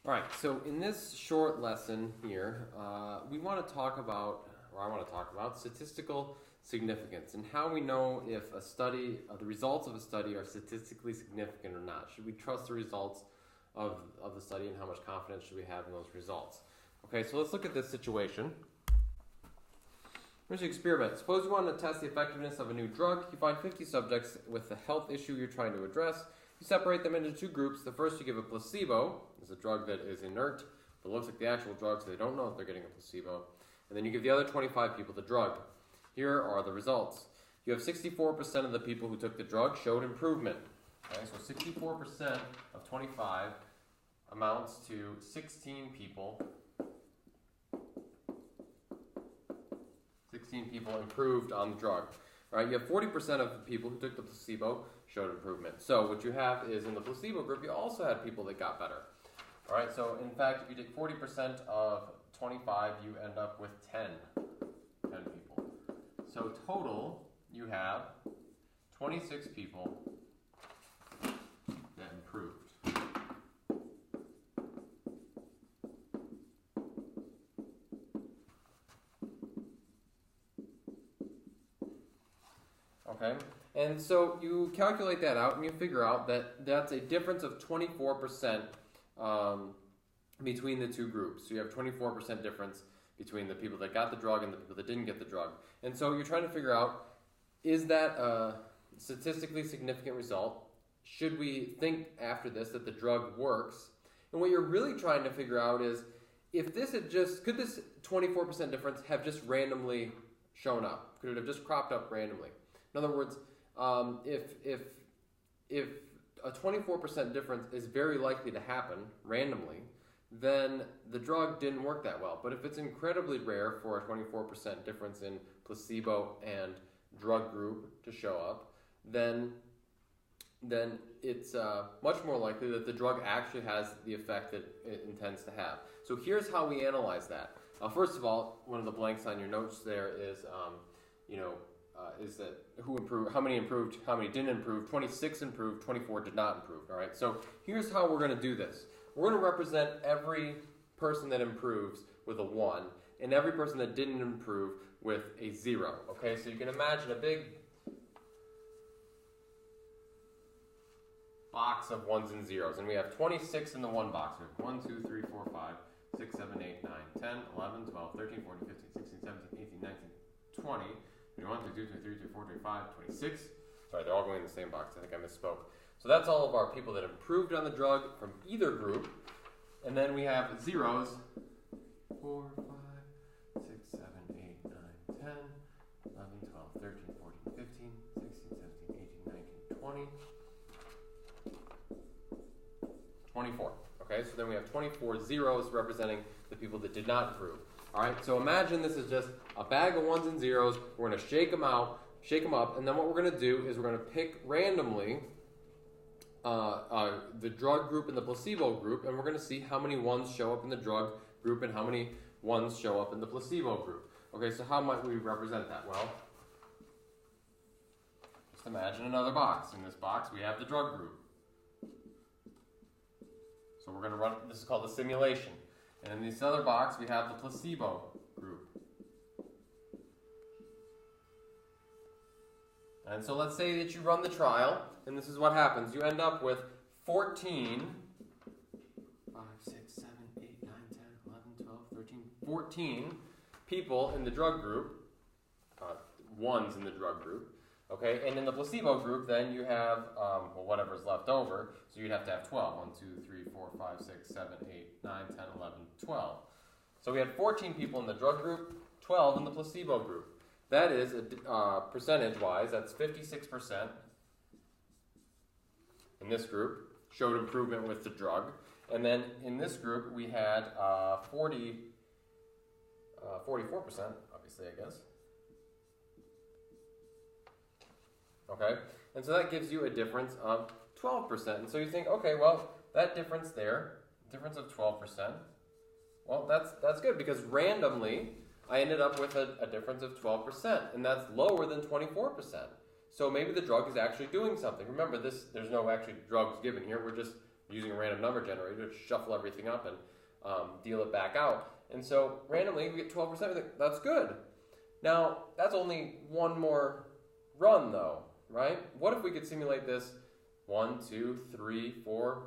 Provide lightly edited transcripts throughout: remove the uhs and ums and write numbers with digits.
All right, so in this short lesson here, we want to talk about, or I want to talk about, statistical significance and how we know if a study, the results of a study are statistically significant or not. Should we trust the results of the study, and how much confidence should we have in those results? Okay, so let's look at this situation. Here's an experiment. Suppose you want to test the effectiveness of a new drug. You find 50 subjects with the health issue you're trying to address. You separate them into two groups. The first you give a placebo. It's a drug that is inert, but looks like the actual drug, so they don't know if they're getting a placebo. And then you give the other 25 people the drug. Here are the results. You have 64% of the people who took the drug showed improvement. Okay, so 64% of 25 amounts to 16 people. 16 people improved on the drug. All right, you have 40% of the people who took the placebo showed improvement. So what you have is in the placebo group, you also had people that got better. All right, so in fact, if you take 40% of 25, you end up with 10 people. So total, you have 26 people that improved. Okay, and so you calculate that out and you figure out that that's a difference of 24% between the two groups. So you have 24% difference between the people that got the drug and the people that didn't get the drug. And so you're trying to figure out, is that a statistically significant result? Should we think after this that the drug works? And what you're really trying to figure out is, if this had just, could this 24% difference have just randomly shown up? Could it have just cropped up randomly? In other words, if a 24% difference is very likely to happen randomly, then the drug didn't work that well. But if it's incredibly rare for a 24% difference in placebo and drug group to show up, then it's much more likely that the drug actually has the effect that it intends to have. So here's how we analyze that. First of all, one of the blanks on your notes there is, is that who improved, how many improved, how many didn't improve. 26 improved, 24 did not improve. All right, so here's how we're going to do this. We're going to represent every person that improves with a 1 and every person that didn't improve with a 0. Okay, so you can imagine a big box of 1s and 0s, and we have 26 in the 1 box. We have 1, 2, 3, 4, 5, 6, 7, 8, 9, 10, 11, 12, 13, 14, 15, 16, 17, 18, 19, 20, 21, 22, 23, 24, 25, 26. Sorry, they're all going in the same box. I think I misspoke. So that's all of our people that improved on the drug from either group. And then we have zeros. 4, 5, 6, 7, 8, 9, 10, 11, 12, 13, 14, 15, 16, 17, 18, 19, 20, 24. Okay, so then we have 24 zeros representing the people that did not improve. All right, so imagine this is just a bag of 1s and 0s. We're going to shake them up, and then what we're going to do is we're going to pick randomly the drug group and the placebo group, and we're going to see how many 1s show up in the drug group and how many 1s show up in the placebo group. Okay, so how might we represent that? Well, just imagine another box. In this box, we have the drug group. So we're going to run, this is called a simulation. And in this other box, we have the placebo group. And so let's say that you run the trial, and this is what happens. You end up with 14, 5, 6, 7, 8, 9, 10, 11, 12, 13, 14 people in the drug group, 1s in the drug group. Okay, and in the placebo group, then you have, whatever's left over, so you'd have to have 12. 1, 2, 3, 4, 5, 6, 7, 8, 9, 10, 11, 12. So we had 14 people in the drug group, 12 in the placebo group. That is, percentage-wise, that's 56% in this group, showed improvement with the drug. And then in this group, we had 44%, obviously, I guess. Okay, and so that gives you a difference of 12%. And so you think, okay, well, that difference there, difference of 12%, well, that's good, because randomly, I ended up with a difference of 12%, and that's lower than 24%. So maybe the drug is actually doing something. Remember, there's no actually drugs given here. We're just using a random number generator to shuffle everything up and deal it back out. And so randomly we get 12%. We think, that's good. Now, that's only one more run though, right? What if we could simulate this 1, 2, 3, 4,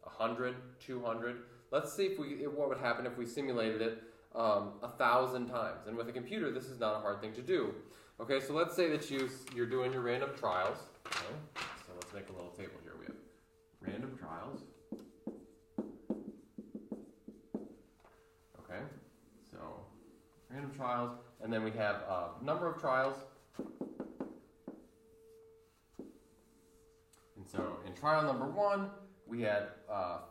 100, 200? Let's see what would happen if we simulated it 1,000 times. And with a computer, this is not a hard thing to do. Okay, so let's say that you're doing your random trials. Okay, so let's make a little table here. We have random trials. Okay, so random trials, and then we have number of trials. And so in trial number 1, we had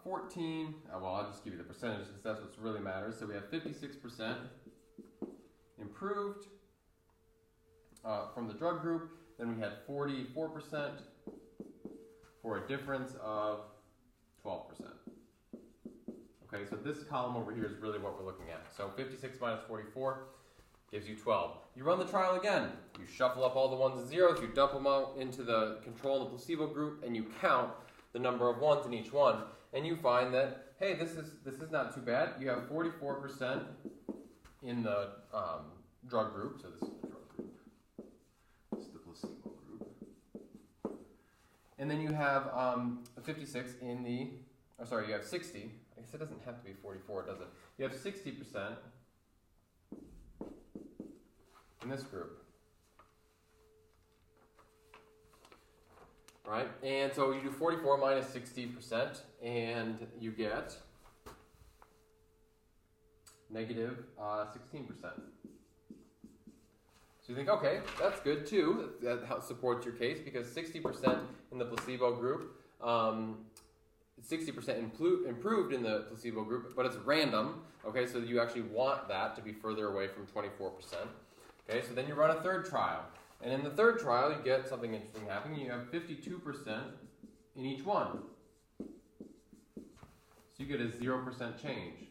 14, well, I'll just give you the percentage because that's what really matters. So we have 56% improved from the drug group. Then we had 44% for a difference of 12%. Okay, so this column over here is really what we're looking at. So 56 minus 44 gives you 12. You run the trial again. You shuffle up all the ones and zeros, you dump them out into the control and the placebo group, and you count the number of ones in each one. And you find that, hey, this is not too bad. You have 44% in the drug group. So this is the drug group. This is the placebo group. And then you have 56 in the, oh sorry, you have 60. I guess it doesn't have to be 44, does it? You have 60% in this group. Right? And so you do 44 minus 60%, and you get negative 16%. So you think, okay, that's good too. That supports your case because 60% in the placebo group, 60% improved in the placebo group, but it's random. Okay, so you actually want that to be further away from 24%. Okay, so then you run a third trial. And in the third trial, you get something interesting happening. You have 52% in each one. So you get a 0% change.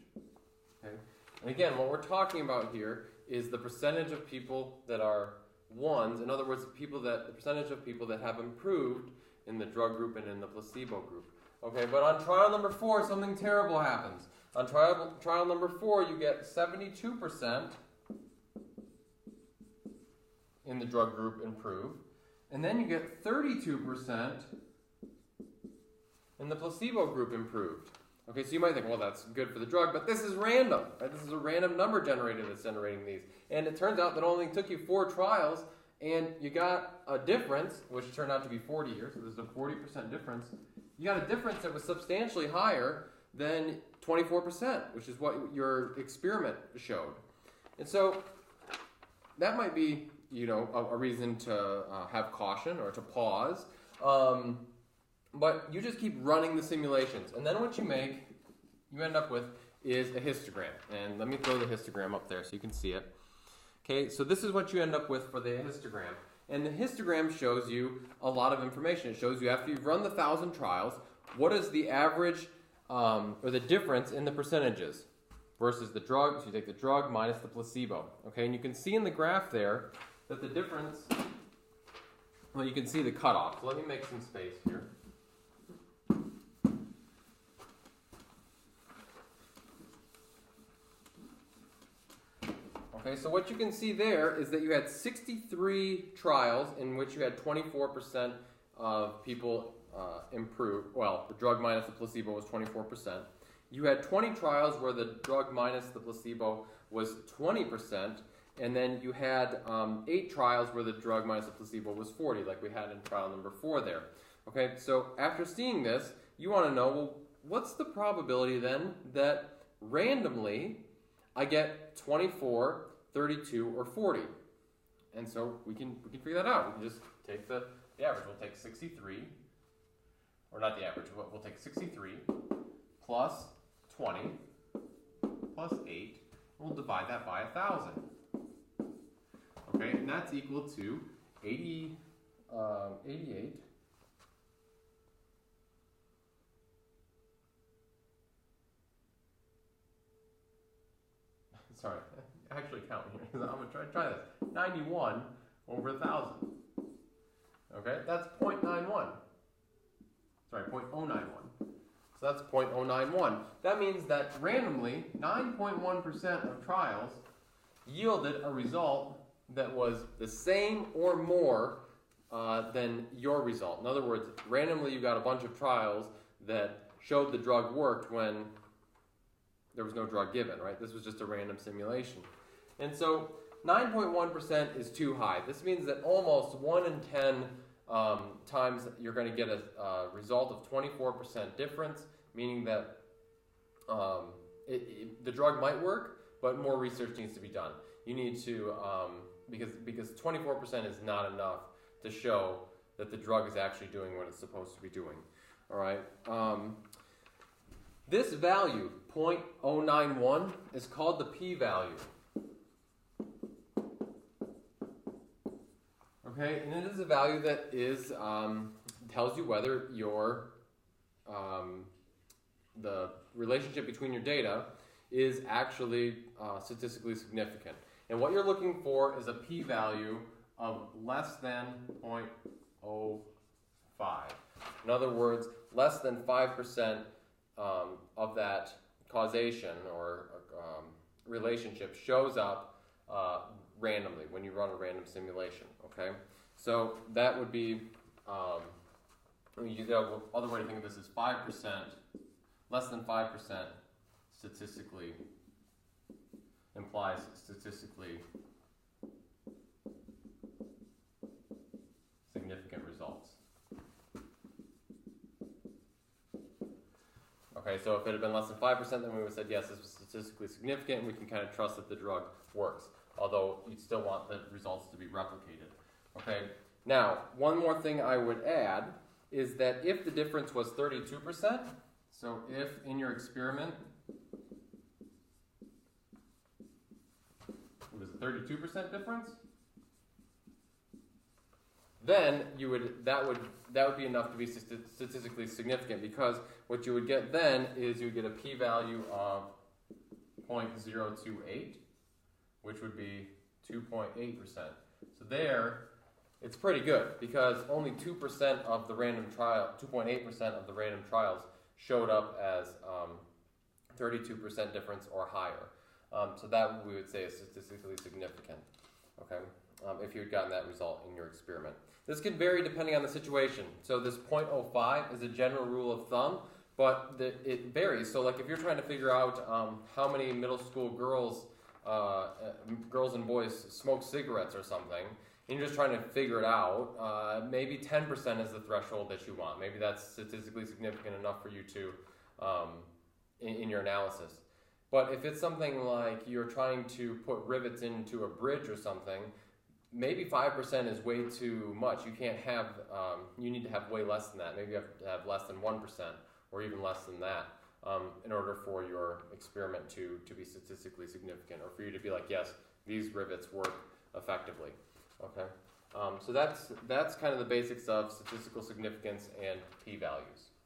Okay? And again, what we're talking about here is the percentage of people that are ones. In other words, the percentage of people that have improved in the drug group and in the placebo group. Okay, but on trial number 4, something terrible happens. On trial number 4, you get 72% in the drug group improve, and then you get 32% in the placebo group improved. Okay, so you might think, well, that's good for the drug, but this is random. Right? This is a random number generator that's generating these. And it turns out that it only took you 4 trials, and you got a difference, which turned out to be 40 here, so there's a 40% difference. You got a difference that was substantially higher than 24%, which is what your experiment showed. And so that might be, you know, a reason to have caution or to pause. But you just keep running the simulations. And then what you end up with is a histogram. And let me throw the histogram up there so you can see it. Okay, so this is what you end up with for the histogram. And the histogram shows you a lot of information. It shows you after you've run the 1,000 trials, what is the average or the difference in the percentages versus the drug. So you take the drug minus the placebo. Okay, and you can see in the graph there that the difference, well, you can see the cutoff. So let me make some space here. Okay, so what you can see there is that you had 63 trials in which you had 24% of people improve. Well, the drug minus the placebo was 24%. You had 20 trials where the drug minus the placebo was 20%. And then you had 8 trials where the drug minus the placebo was 40, like we had in trial number 4 there. Okay, so after seeing this, you want to know, well, what's the probability then that randomly I get 24, 32, or 40? And so we can figure that out. We can just take the average. We'll take 63, or not the average, we'll take 63 plus 20 plus 8, and we'll divide that by 1,000. Okay, and that's equal to 88. Sorry, actually count here. I'm going to try this. 91 over 1,000. Okay, that's 0.91. Sorry, 0.091. So that's 0.091. That means that randomly, 9.1% of trials yielded a result that was the same or more than your result. In other words, randomly you got a bunch of trials that showed the drug worked when there was no drug given, right? This was just a random simulation. And so 9.1% is too high. This means that almost 1 in 10 times you're going to get a result of 24% difference, meaning that the drug might work, but more research needs to be done. You need to, because 24% is not enough to show that the drug is actually doing what it's supposed to be doing. All right. This value, 0.091, is called the p-value. Okay, and it is a value that is tells you whether your the relationship between your data is actually statistically significant. And what you're looking for is a p-value of less than 0.05. In other words, less than 5% of that causation or relationship shows up randomly when you run a random simulation. Okay, so that would be other way to think of this is 5%, less than 5% statistically implies statistically significant results. Okay, so if it had been less than 5%, then we would have said, yes, this was statistically significant, and we can kind of trust that the drug works, although you'd still want the results to be replicated. Okay, now, one more thing I would add is that if the difference was 32%, so if in your experiment it was a 32% difference, then that would be enough to be statistically significant, because what you would get then is you would get a p-value of 0.028, which would be 2.8%. So there, it's pretty good, because only 2% of the random trial, 2.8% of the random trials showed up as 32% difference or higher. So that we would say is statistically significant. Okay, if you had gotten that result in your experiment. This can vary depending on the situation. So this 0.05 is a general rule of thumb, but it varies. So like if you're trying to figure out how many middle school girls and boys smoke cigarettes or something, and you're just trying to figure it out, maybe 10% is the threshold that you want. Maybe that's statistically significant enough for you to, in your analysis. But if it's something like you're trying to put rivets into a bridge or something, maybe 5% is way too much. You can't have, you need to have way less than that. Maybe you have to have less than 1% or even less than that in order for your experiment to be statistically significant, or for you to be like, yes, these rivets work effectively. Okay, so that's kind of the basics of statistical significance and p-values.